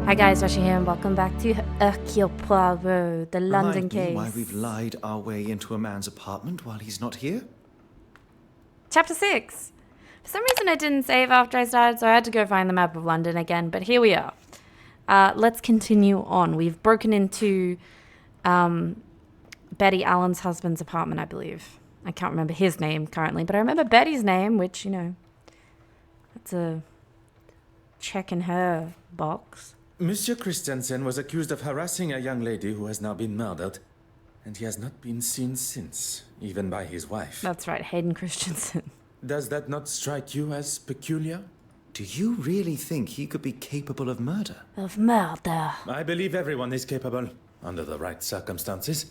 Hi guys, Rashi here and welcome back to Hercule Poirot, the London Remind me case. why we've lied our way into a man's apartment while he's not here? Chapter 6. For some reason I didn't save after I started, so I had to go find the map of London again, but here we are. Let's continue on. We've broken into Betty Allen's husband's apartment, I believe. I can't remember his name currently, but I remember Betty's name, which, you know, that's a check in her box. Monsieur Christiansen was accused of harassing a young lady who has now been murdered, and he has not been seen since, even by his wife. That's right, Hayden Christensen. Does that not strike you as peculiar? Do you really think he could be capable of murder? Of murder. I believe everyone is capable, under the right circumstances.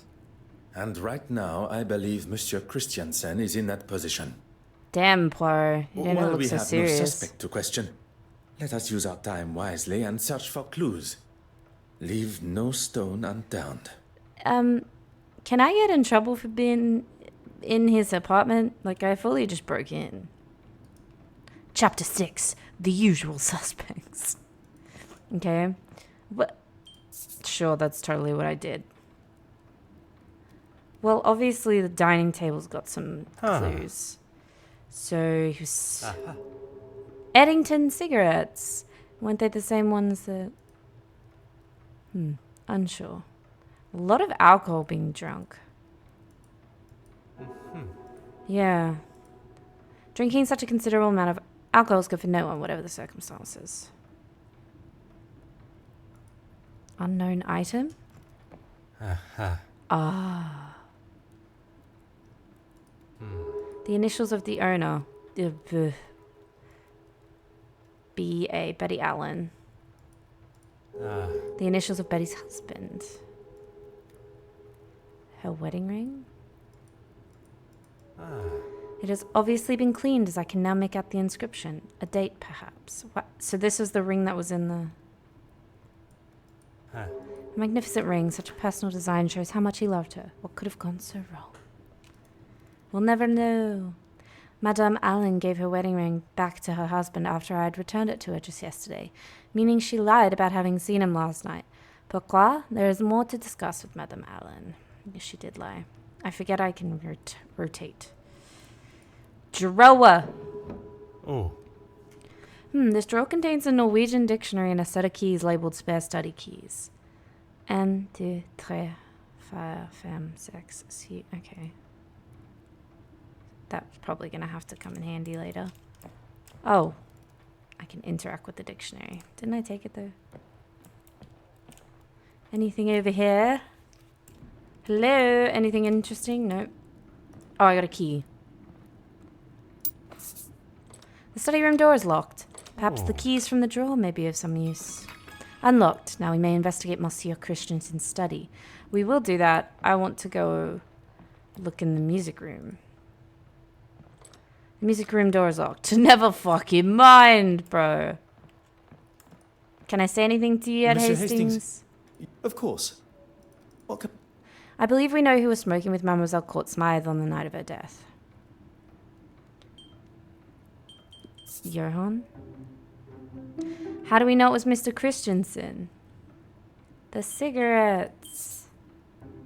And right now, I believe Monsieur Christiansen is in that position. Damn, Poirot. You don't While look we so have serious. no suspect to question, let us use our time wisely and search for clues. Leave no stone unturned. Can I get in trouble for being in his apartment? Like, I fully just broke in. Chapter 6. The usual suspects. Okay. What? Sure, that's totally what I did. Well, obviously the dining table's got some clues. So, he was... Eddington cigarettes. Weren't they the same ones that... Unsure. A lot of alcohol being drunk. Yeah. Drinking such a considerable amount of alcohol is good for no one, whatever the circumstances. Unknown item? The initials of the owner. B.A. Betty Allen. The initials of Betty's husband. Her wedding ring? It has obviously been cleaned, as I can now make out the inscription. A date, perhaps. What? So this is the ring that was in the... A magnificent ring. Such a personal design shows how much he loved her. What could have gone so wrong? We'll never know. Madame Allen gave her wedding ring back to her husband after I had returned it to her just yesterday, meaning she lied about having seen him last night. Pourquoi? There is more to discuss with Madame Allen. Yes, she did lie. I forget I can rotate. Drawer! Oh. This drawer contains a Norwegian dictionary and a set of keys labeled spare study keys. 1, 2, 3, 4, 5, 6, 7. Okay. That's probably going to have to come in handy later. Oh. I can interact with the dictionary. Didn't I take it though? Anything over here? Hello? Anything interesting? Nope. Oh, I got a key. The study room door is locked. Perhaps the keys from the drawer may be of some use. Unlocked. Now we may investigate Monsieur Christiansen's study. We will do that. I want to go look in the music room. The music room door is locked. Never fucking mind, bro. Can I say anything to you at Monsieur Hastings? Of course. What could... I believe we know who was smoking with Mademoiselle Court Smythe on the night of her death. Johan? How do we know it was Mr. Christiansen? The cigarettes.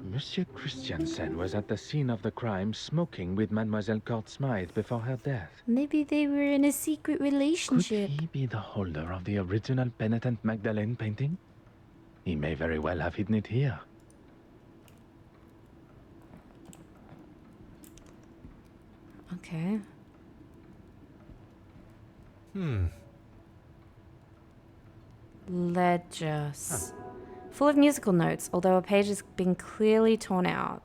Monsieur Christiansen was at the scene of the crime smoking with Mademoiselle Court Smythe before her death. Maybe they were in a secret Could relationship. he be the holder of the original Penitent Magdalene painting? He may very well have hidden it here. Okay. Ledgers. Full of musical notes, although a page has been clearly torn out.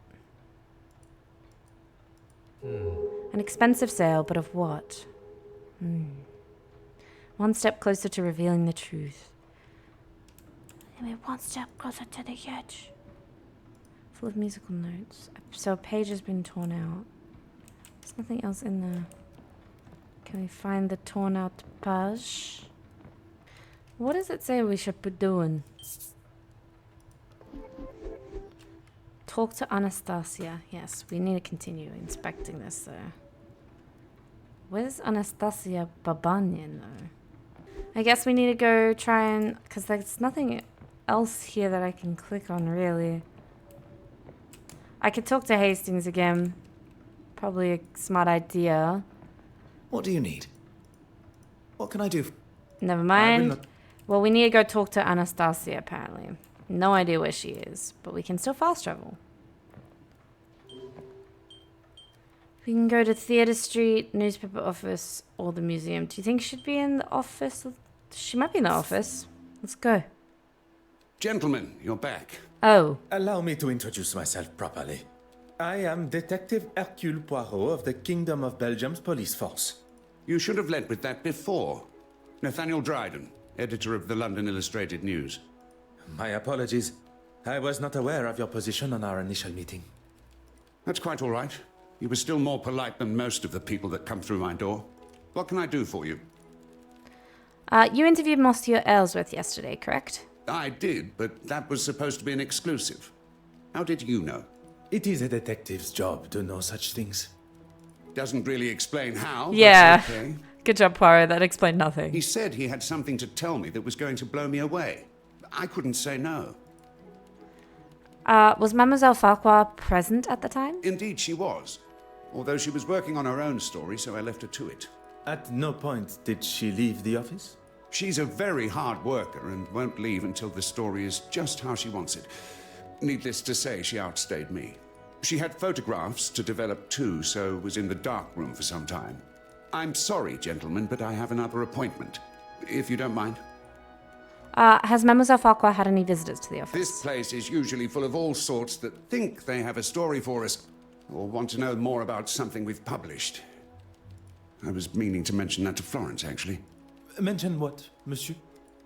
An expensive sale, but of what? One step closer to revealing the truth. Anyway, one step closer to the edge. Full of musical notes. So a page has been torn out. There's nothing else in there. Can we find the torn out page? What does it say we should be doing? Talk to Anastasia. Yes, we need to continue inspecting this though. Where's Anastasia Babanyan though? I guess we need to go try and... Because there's nothing else here that I can click on, really. I could talk to Hastings again. Probably a smart idea. What do you need? What can I do? Never I will mind. not- Well, we need to go talk to Anastasia, apparently. No idea where she is, but we can still fast travel. We can go to Theatre Street, newspaper office, or the museum. Do you think she'd be in the office? She might be in the office. Let's go. Gentlemen, you're back. Oh, Allow me to introduce myself properly. I am Detective Hercule Poirot of the Kingdom of Belgium's police force. You should have led with that before. Nathaniel Dryden, editor of the London Illustrated News. My apologies. I was not aware of your position on our initial meeting. That's quite all right. You were still more polite than most of the people that come through my door. What can I do for you? you interviewed Monsieur Ellsworth yesterday, correct? I did, but that was supposed to be an exclusive. How did you know? It is a detective's job to know such things. Doesn't really explain how. but Yeah. okay. Good job, Poirot. That explained nothing. He said he had something to tell me that was going to blow me away. I couldn't say no. Was Mademoiselle Farquhar present at the time? Indeed, she was. Although she was working on her own story, so I left her to it. At no point did she leave the office? She's a very hard worker and won't leave until the story is just how she wants it. Needless to say, she outstayed me. She had photographs to develop too, so was in the dark room for some time. I'm sorry, gentlemen, but I have another appointment, if you don't mind. Has Mademoiselle Farquhar had any visitors to the office? This place is usually full of all sorts that think they have a story for us, or want to know more about something we've published. I was meaning to mention that to Florence, actually. Mention what, monsieur?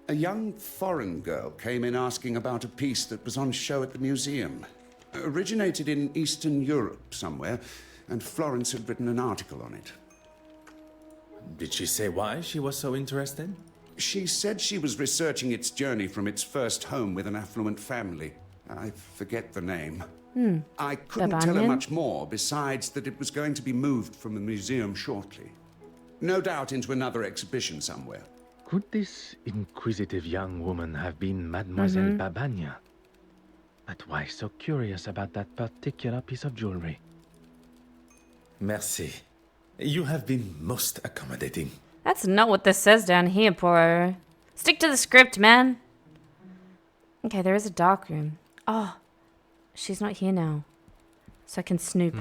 A young foreign girl came in asking about a piece that was on show at the museum. Originated in Eastern Europe somewhere, and Florence had written an article on it. Did she say why she was so interested? She said she was researching its journey from its first home with an affluent family. I forget the name. I couldn't tell her Babanian? much more, besides that it was going to be moved from the museum shortly. No doubt into another exhibition somewhere. Could this inquisitive young woman have been Mademoiselle Babania? But why so curious about that particular piece of jewelry? Merci. You have been most accommodating. That's not what this says down here, Poirot. Stick to the script, man. Okay, there is a dark room. Oh, she's not here now. So I can snoop.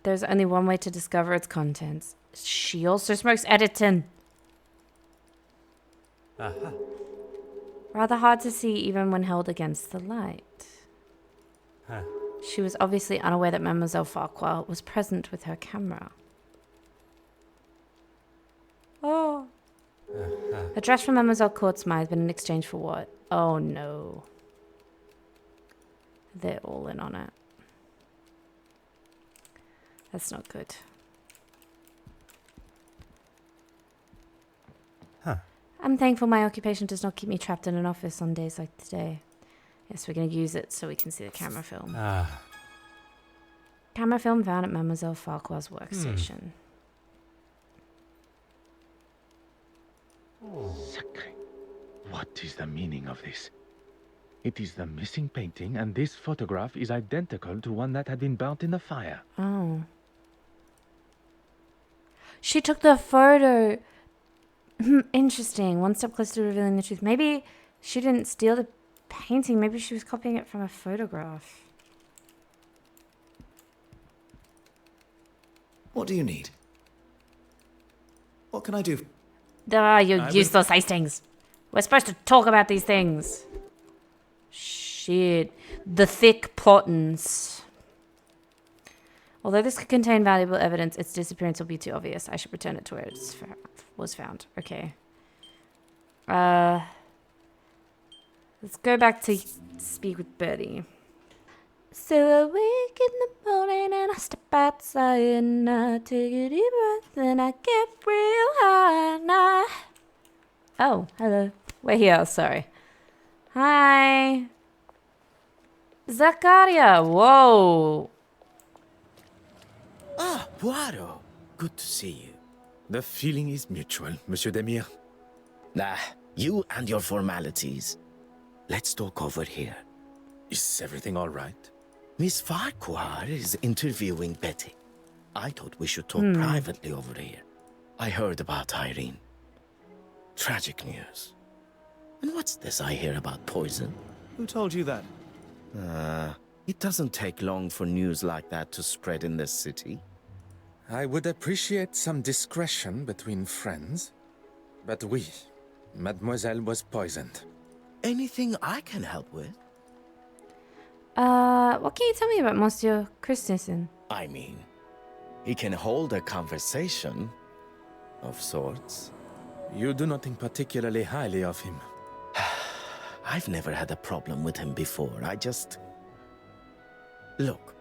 There's only one way to discover its contents. She also smokes Editon. Rather hard to see even when held against the light. She was obviously unaware that Mademoiselle Farquhar was present with her camera. Oh. A dress from Mademoiselle Courtsmith, but in exchange for what? Oh no. They're all in on it. That's not good. I'm thankful my occupation does not keep me trapped in an office on days like today. Yes, we're going to use it so we can see the camera film. Camera film found at Mademoiselle Farquhar's workstation. Sacre. What is the meaning of this? It is the missing painting, and this photograph is identical to one that had been burnt in the fire. Oh. She took the photo. Interesting. One step closer to revealing the truth. Maybe she didn't steal the painting. Maybe she was copying it from a photograph. What do you need? What can I do? Ah, you useless Hastings. We're supposed to talk about these things. Shit. The thick plottins. Although this could contain valuable evidence, its disappearance will be too obvious. I should return it to where it was found. Okay. Let's go back to speak with Bertie. So I wake in the morning and I step outside and I take a deep breath and I get real high and I... Oh, hello. We're here, sorry. Hi. Zakaria, whoa. Ah, Poirot. Good to see you. The feeling is mutual, Monsieur Demire. Nah, you and your formalities. Let's talk over here. Is everything all right? Miss Farquhar is interviewing Betty. I thought we should talk privately over here. I heard about Irene. Tragic news. And what's this I hear about poison? Who told you that? It doesn't take long for news like that to spread in this city. I would appreciate some discretion between friends. But oui, Mademoiselle was poisoned. Anything I can help with? What can you tell me about Monsieur Christensen? I mean, he can hold a conversation of sorts. You do not think particularly highly of him. I've never had a problem with him before. Look,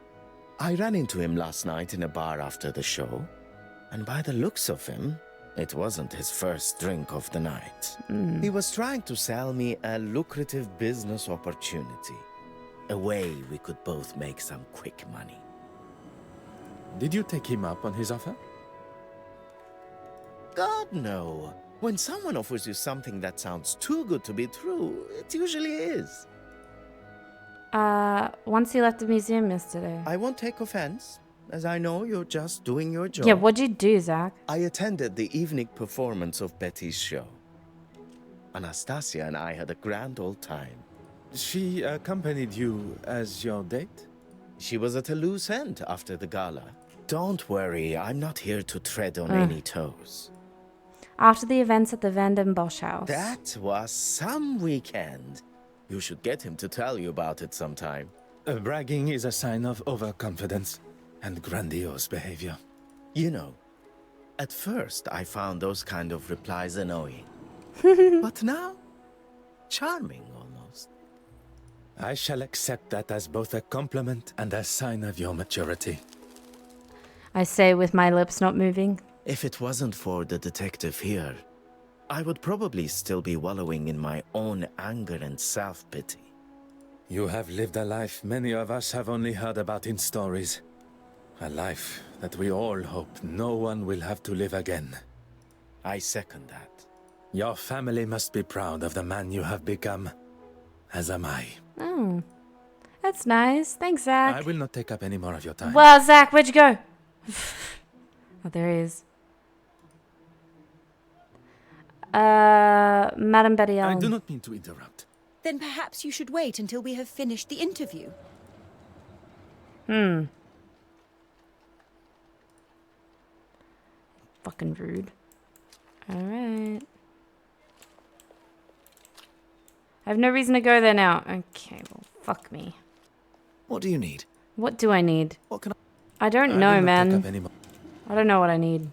I ran into him last night in a bar after the show, and by the looks of him, it wasn't his first drink of the night. He was trying to sell me a lucrative business opportunity, a way we could both make some quick money. Did you take him up on his offer? God, no. When someone offers you something that sounds too good to be true, it usually is. Once he left the museum yesterday. I won't take offense, as I know you're just doing your job. Yeah, what'd you do, Zach? I attended the evening performance of Betty's show. Anastasia and I had a grand old time. She accompanied you as your date? She was at a loose end after the gala. Don't worry, I'm not here to tread on any toes. After the events at the Vanden Bosch house. That was some weekend. You should get him to tell you about it sometime. Bragging is a sign of overconfidence and grandiose behavior. You know, at first I found those kind of replies annoying. But now, charming almost. I shall accept that as both a compliment and a sign of your maturity. I say with my lips not moving. If it wasn't for the detective here, I would probably still be wallowing in my own anger and self-pity. You have lived a life many of us have only heard about in stories. A life that we all hope no one will have to live again. I second that. Your family must be proud of the man you have become, as am I. Oh, that's nice. Thanks, Zach. I will not take up any more of your time. Well, Zach, where'd you go? Oh, there he is. Madam Betty Allen. I do not mean to interrupt. Then perhaps you should wait until we have finished the interview. Fucking rude. Alright. I have no reason to go there now. Okay, well, fuck me. What do you need? What do I need? What can I don't I know, will not take up man. any more. I don't know what I need.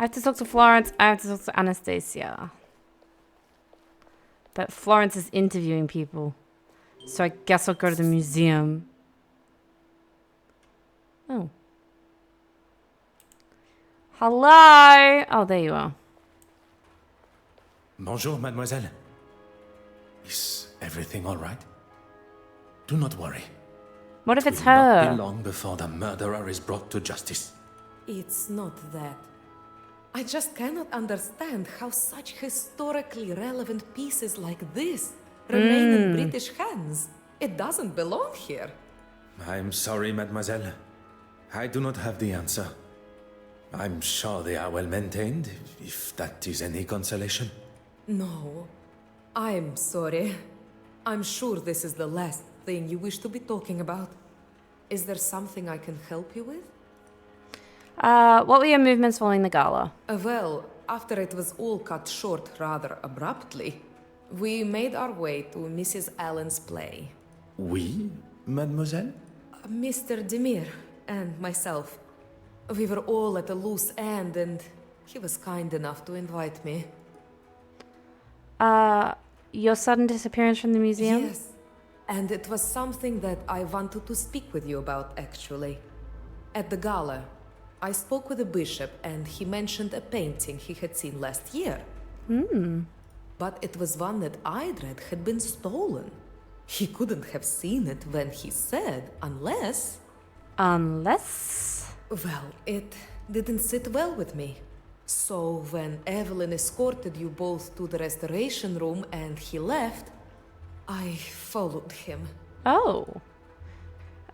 I have to talk to Florence. I have to talk to Anastasia. But Florence is interviewing people. So I guess I'll go to the museum. Oh. Hello! Oh, there you are. Bonjour, mademoiselle. Is everything all right? Do not worry. What if it's It will not be her? long before the murderer is brought to justice. It's not that. I just cannot understand how such historically relevant pieces like this remain in British hands. It doesn't belong here. I'm sorry, mademoiselle. I do not have the answer. I'm sure they are well maintained, if that is any consolation. No, I'm sorry. I'm sure this is the last thing you wish to be talking about. Is there something I can help you with? What were your movements following the gala? Well, after it was all cut short rather abruptly, we made our way to Mrs. Allen's play. Oui, mademoiselle? Mr. Demir and myself. We were all at a loose end and he was kind enough to invite me. Your sudden disappearance from the museum? Yes. And it was something that I wanted to speak with you about, actually. At the gala, I spoke with the bishop and he mentioned a painting he had seen last year. But it was one that I'd read had been stolen. He couldn't have seen it when he said, unless... Unless... Well, it didn't sit well with me. So when Evelyn escorted you both to the restoration room and he left, I followed him. Oh.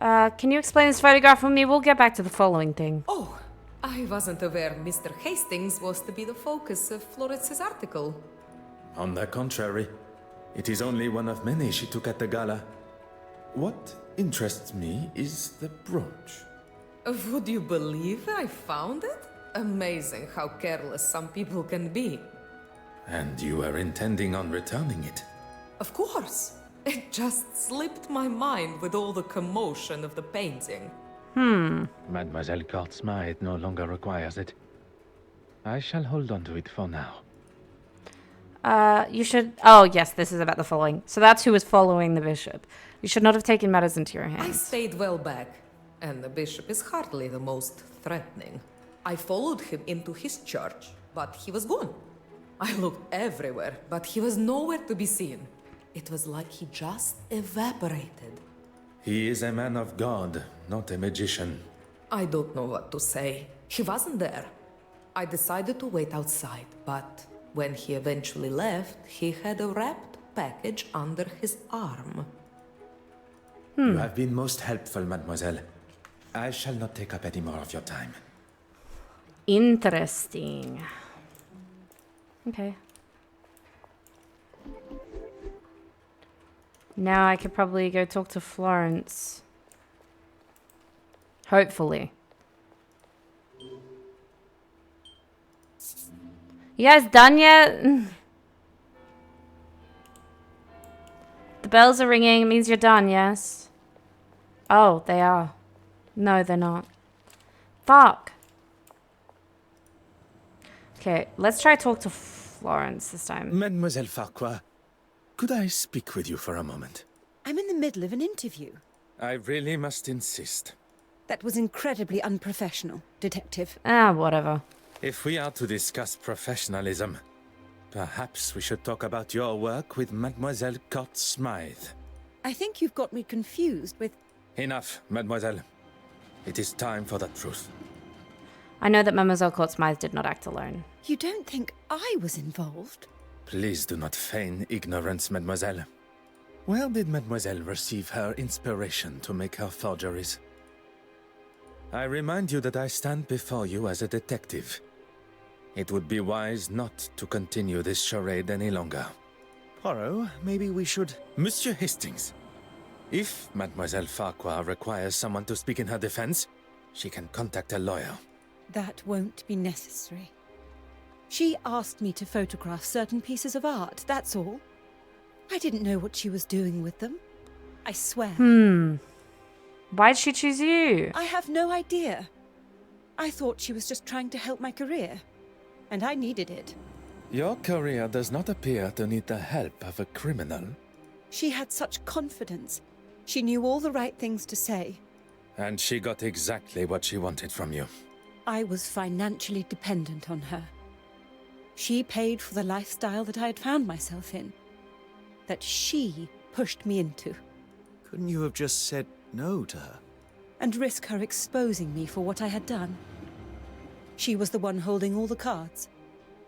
Can you explain this photograph for me? We'll get back to the following thing. Oh, I wasn't aware Mr. Hastings was to be the focus of Florence's article. On the contrary, it is only one of many she took at the gala. What interests me is the brooch. Would you believe I found it? Amazing how careless some people can be. And you were intending on returning it? Of course. It just slipped my mind with all the commotion of the painting. Mademoiselle Smythe no longer requires it. I shall hold on to it for now. You should... Oh, yes, this is about the following. So that's who was following the bishop. You should not have taken matters into your I hands. stayed well back, and the bishop is hardly the most threatening. I followed him into his church, but he was gone. I looked everywhere, but he was nowhere to be seen. It was like he just evaporated. He is a man of God, not a magician. I don't know what to say. He wasn't there. I decided to wait outside, but when he eventually left, he had a wrapped package under his arm. You have been most helpful, mademoiselle. I shall not take up any more of your time. Interesting. Okay. Now I could probably go talk to Florence. Hopefully. You guys done yet? The bells are ringing. It means you're done, yes? Oh, they are. No, they're not. Fuck. Okay, let's try talk to Florence this time. Mademoiselle Farquhar, could I speak with you for a moment? I'm in the middle of an interview. I really must insist. That was incredibly unprofessional, Detective. Ah, whatever. If we are to discuss professionalism, perhaps we should talk about your work with Mademoiselle Smythe. I think you've got me confused with... Enough, mademoiselle. It is time for the truth. I know that Mademoiselle Smythe did not act alone. You don't think I was involved? Please do not feign ignorance, mademoiselle. Where did mademoiselle receive her inspiration to make her forgeries? I remind you that I stand before you as a detective. It would be wise not to continue this charade any longer. Poirot, maybe we should... Monsieur Hastings, if Mademoiselle Farquhar requires someone to speak in her defense, she can contact a lawyer. That won't be necessary. She asked me to photograph certain pieces of art, that's all. I didn't know what she was doing with them. I swear. Why'd she choose you? I have no idea. I thought she was just trying to help my career. And I needed it. Your career does not appear to need the help of a criminal. She had such confidence. She knew all the right things to say. And she got exactly what she wanted from you. I was financially dependent on her. She paid for the lifestyle that I had found myself in. That she pushed me into. Couldn't you have just said no to her? And risk her exposing me for what I had done. She was the one holding all the cards.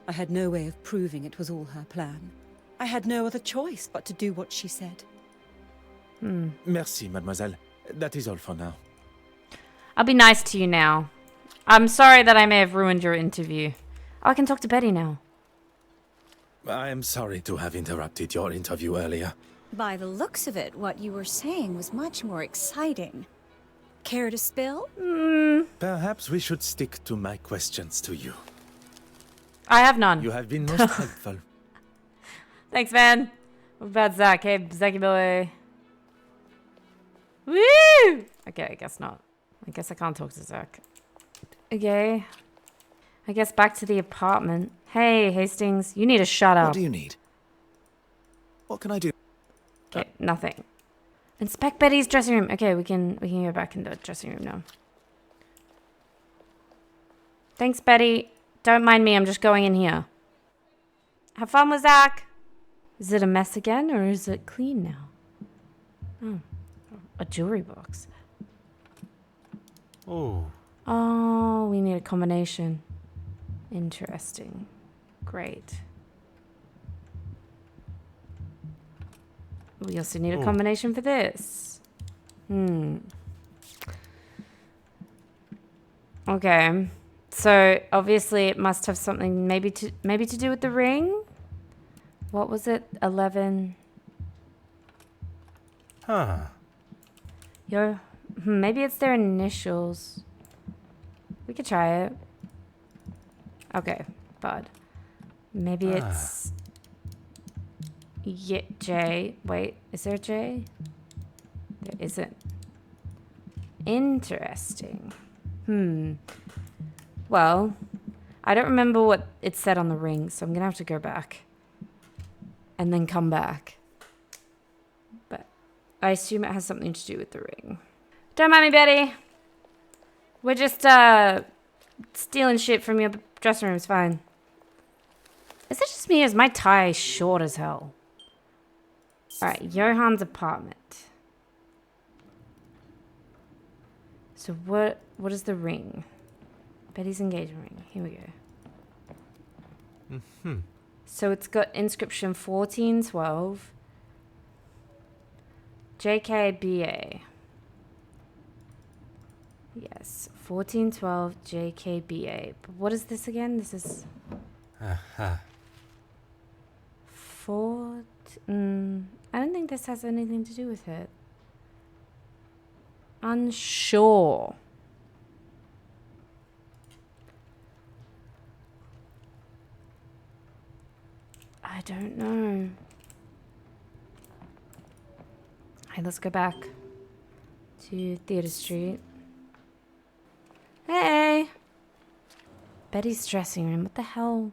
I had no way of proving it was all her plan. I had no other choice but to do what she said. Merci, mademoiselle. That is all for now. I'll be nice to you now. I'm sorry that I may have ruined your interview. Oh, I can talk to Betty now. I am sorry to have interrupted your interview earlier. By the looks of it, what you were saying was much more exciting. Care to spill? Perhaps we should stick to my questions to you. I have none. You have been most helpful. Thanks, man. What about Zach? Hey, Zachy boy. Woo! Okay, I guess not. I guess I can't talk to Zach. Okay. I guess back to the apartment. Hey, Hastings, you need to shut up. What do you need? What can I do? Okay, nothing. Inspect Betty's dressing room. Okay, we can go back in the dressing room now. Thanks, Betty. Don't mind me, I'm just going in here. Have fun with Zach. Is it a mess again, or is it clean now? Oh, a jewelry box. Oh, Oh, we need a combination. Interesting. Great. We also need a combination for this. Okay. So obviously it must have something maybe to do with the ring. What was it? 11. Huh. Maybe it's their initials. We could try it. Okay, bud. Maybe it's J. Wait, is there a J? There isn't. Interesting. Well, I don't remember what it said on the ring, so I'm gonna have to go back. And then come back. But I assume it has something to do with the ring. Don't mind me, Betty. We're just, stealing shit from your dressing room. It's fine. Is it just me or is my tie short as hell? Alright, Johan's apartment. So what is the ring? Betty's engagement ring. Here we go. So it's got inscription 1412. JKBA. Yes, 1412 JKBA. But what is this again? This is... I don't think this has anything to do with it. Unsure. I don't know. Hey, let's go back to Theatre Street. Hey! Betty's dressing room. What the hell?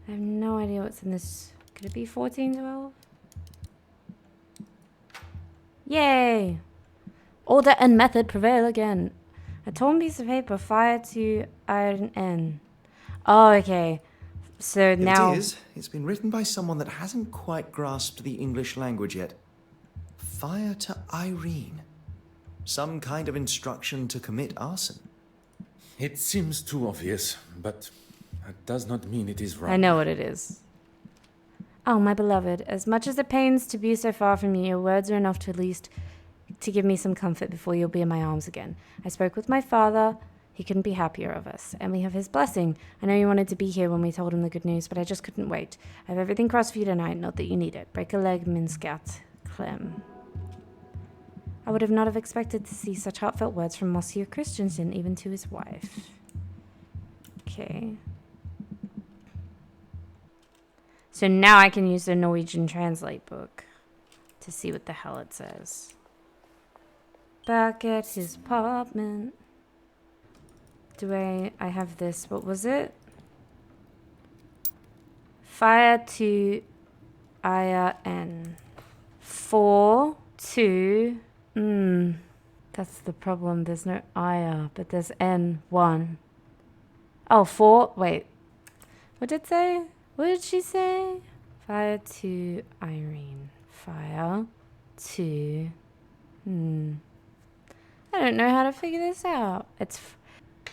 I have no idea what's in this. Could it be 1412? Yay! Order and method prevail again. A torn piece of paper, fire to iron N. Oh, okay. So now... It is. It's been written by someone that hasn't quite grasped the English language yet. Fire to Irene. Some kind of instruction to commit arson. It seems too obvious, but that does not mean it is wrong. I know what it is. Oh, my beloved, as much as it pains to be so far from you, your words are enough to at least to give me some comfort before you'll be in my arms again. I spoke with my father. He couldn't be happier of us, and we have his blessing. I know you wanted to be here when we told him the good news, but I just couldn't wait. I have everything crossed for you tonight, not that you need it. Break a leg, minscat, Clem. I would have not have expected to see such heartfelt words from Monsieur Christensen, even to his wife. Okay. So now I can use the Norwegian Translate book to see what the hell it says. Back at his apartment. Do I have this. What was it? Fire to IRN. 4, 2. That's the problem. There's no IR, but there's N1. Oh, 4. Wait. What did it say? What did she say? Fire to Irene. Fire to... I don't know how to figure this out. It's...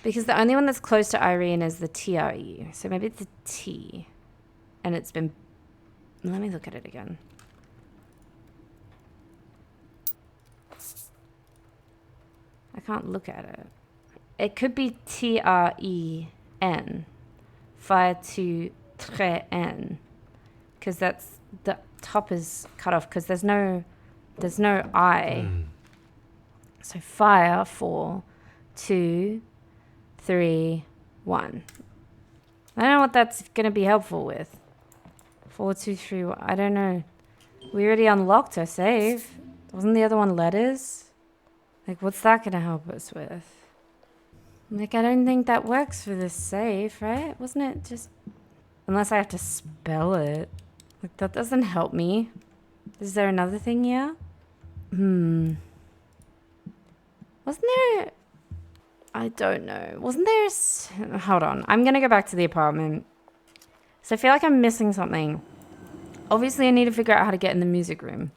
because the only one that's close to Irene is the TRE. So maybe it's a T. And it's been... Let me look at it again. I can't look at it. It could be TREN. Fire to TREN. Because that's... the top is cut off because there's no I. So fire 4, 2, 3, 1. I don't know what that's gonna be helpful with. 4, 2, 3, 1. I don't know. We already unlocked our save. Wasn't the other one letters? Like, what's that gonna help us with? Like, I don't think that works for this save, right? Wasn't it just... unless I have to spell it. Like, that doesn't help me. Is there another thing here? Wasn't there... I don't know. Wasn't there... hold on. I'm gonna go back to the apartment. So I feel like I'm missing something. Obviously, I need to figure out how to get in the music room.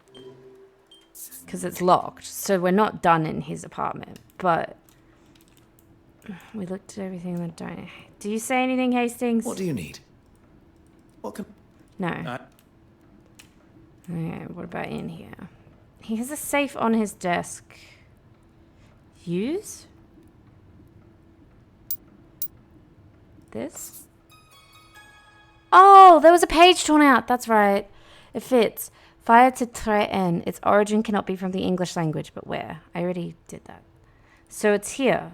Because it's locked. So we're not done in his apartment. But... We looked at everything that don't... Do you say anything, Hastings? What do you need? What can... No. Okay, what about in here? He has a safe on his desk. Use? This? Oh, there was a page torn out. That's right. It fits. Fire to try N. Its origin cannot be from the English language, but where? I already did that. So it's here.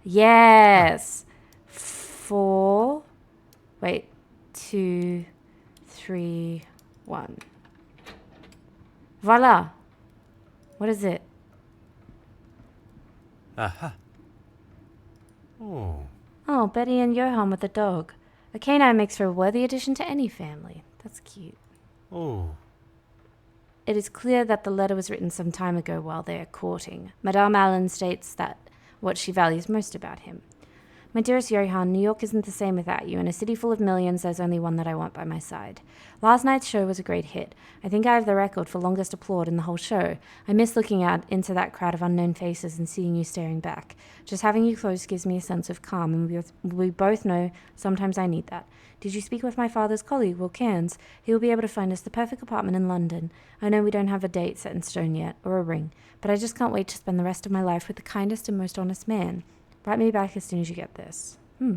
Yes. 4. Wait. 2, 3, 1. Voila. What is it? Aha. Oh. Oh, Betty and Johann with the dog. A canine makes for a worthy addition to any family. That's cute. Oh. It is clear that the letter was written some time ago while they are courting. Madame Allen states that what she values most about him. My dearest Johann, New York isn't the same without you. In a city full of millions, there's only one that I want by my side. Last night's show was a great hit. I think I have the record for longest applaud in the whole show. I miss looking out into that crowd of unknown faces and seeing you staring back. Just having you close gives me a sense of calm, and we both know sometimes I need that. Did you speak with my father's colleague, Will Cairns? He will be able to find us the perfect apartment in London. I know we don't have a date set in stone yet, or a ring, but I just can't wait to spend the rest of my life with the kindest and most honest man. Write me back as soon as you get this. The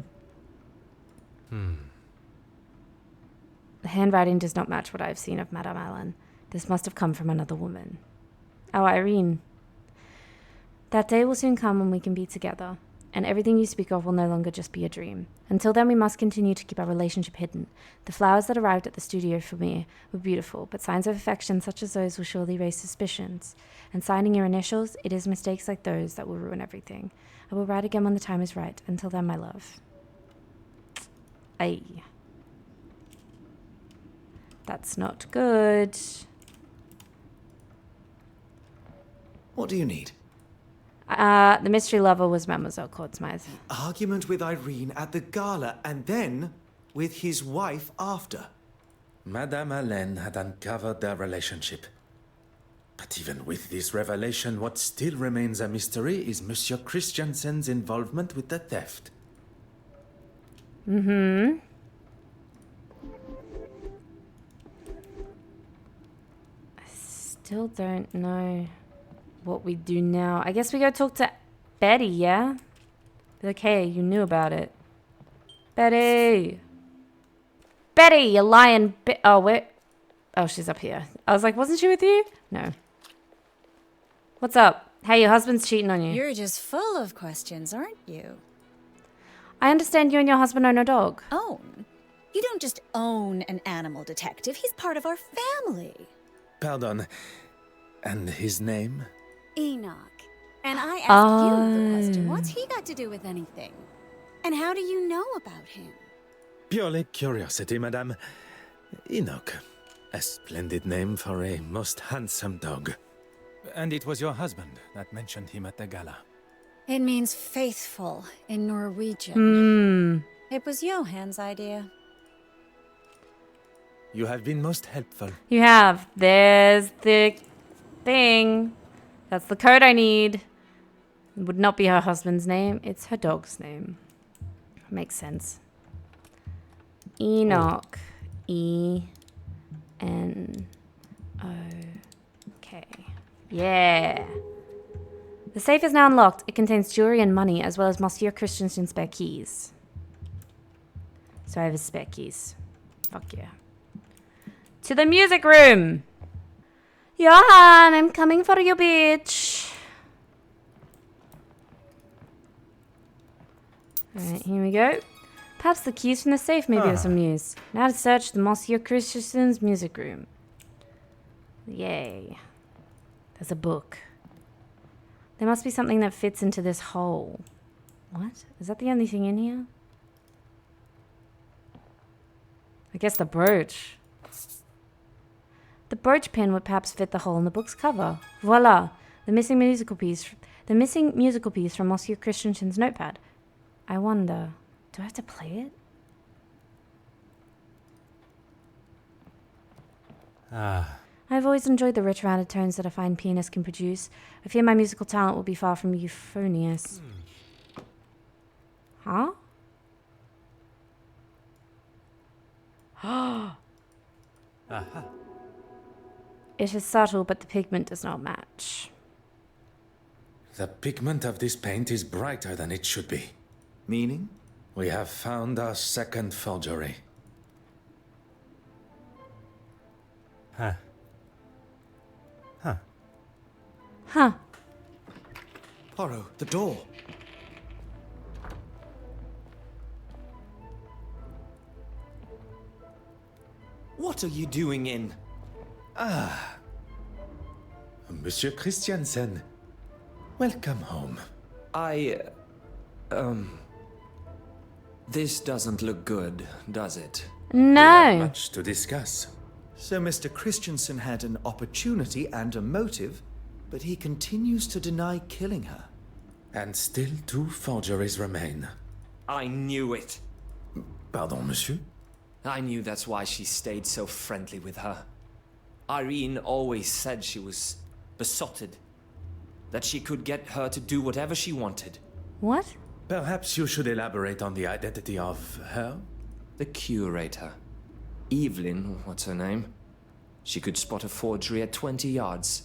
handwriting does not match what I have seen of Madame Allen. This must have come from another woman. Oh, Irene. That day will soon come when we can be together, and everything you speak of will no longer just be a dream. Until then, we must continue to keep our relationship hidden. The flowers that arrived at the studio for me were beautiful, but signs of affection such as those will surely raise suspicions. And signing your initials, it is mistakes like those that will ruin everything. I will write again when the time is right. Until then, my love. Aye. That's not good. What do you need? The mystery lover was Mademoiselle Cordsmith. Argument with Irene at the gala, and then with his wife after. Madame Allen had uncovered their relationship. But even with this revelation, what still remains a mystery is Monsieur Christiansen's involvement with the theft. I still don't know what we do now. I guess we go talk to Betty, yeah? Be like, hey, you knew about it. Betty! Betty, you lying oh, where? Oh, she's up here. I was like, wasn't she with you? No. What's up? Hey, your husband's cheating on you. You're just full of questions, aren't you? I understand you and your husband own a dog. Own? You don't just own an animal detective. He's part of our family. Pardon. And his name? Enoch. And I asked you the question, what's he got to do with anything? And how do you know about him? Purely curiosity, madame. Enoch. A splendid name for a most handsome dog. And it was your husband that mentioned him at the gala. It means faithful in Norwegian. It was Johann's idea. You have been most helpful. You have. There's the thing. That's the code I need. It would not be her husband's name. It's her dog's name. Makes sense. Enoch. E-N-O-K. Yeah. The safe is now unlocked. It contains jewelry and money, as well as Monsieur Christensen's spare keys. So I have his spare keys. Fuck yeah. To the music room! Johann, I'm coming for you, bitch. Alright, here we go. Perhaps the keys from the safe may be of some use. Now to search the Monsieur Christensen's music room. Yay. There's a book. There must be something that fits into this hole. What? Is that the only thing in here? I guess the brooch. The brooch pin would perhaps fit the hole in the book's cover. Voila! The missing musical piece from Monsieur Christensen's notepad. I wonder, do I have to play it? I've always enjoyed the rich rounded tones that a fine pianist can produce. I fear my musical talent will be far from euphonious. Aha. It is subtle, but the pigment does not match. The pigment of this paint is brighter than it should be. Meaning? We have found our second forgery. Huh. Huh. Huh. Poirot, the door. What are you doing in? Monsieur Christiansen, welcome home. This doesn't look good, does it? No. Much to discuss. So Mr. Christensen had an opportunity and a motive, but he continues to deny killing her. And still 2 forgeries remain. I knew it. Pardon, monsieur? I knew that's why she stayed so friendly with her. Irene always said she was besotted. That she could get her to do whatever she wanted. What? Perhaps you should elaborate on the identity of her? The curator. Evelyn, what's her name? She could spot a forgery at 20 yards.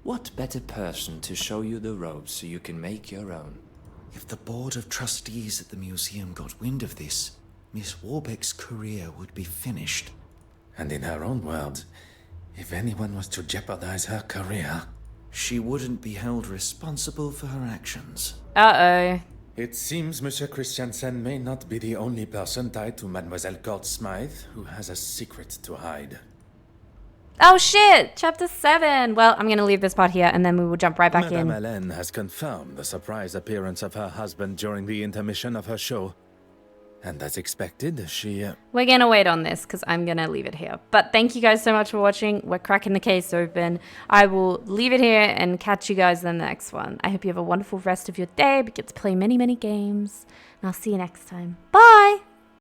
What better person to show you the ropes so you can make your own? If the board of trustees at the museum got wind of this, Miss Warbeck's career would be finished. And in her own words, if anyone was to jeopardize her career... She wouldn't be held responsible for her actions. Uh-oh. It seems Monsieur Christiansen may not be the only person tied to Mademoiselle Court Smythe who has a secret to hide. Oh shit! Chapter 7! Well, I'm gonna leave this part here and then we will jump right back Madame in. Hélène has confirmed the surprise appearance of her husband during the intermission of her show. And as expected, she... We're gonna wait on this because I'm gonna leave it here. But thank you guys so much for watching. We're cracking the case open. I will leave it here and catch you guys in the next one. I hope you have a wonderful rest of your day. We get to play many, many games. And I'll see you next time. Bye!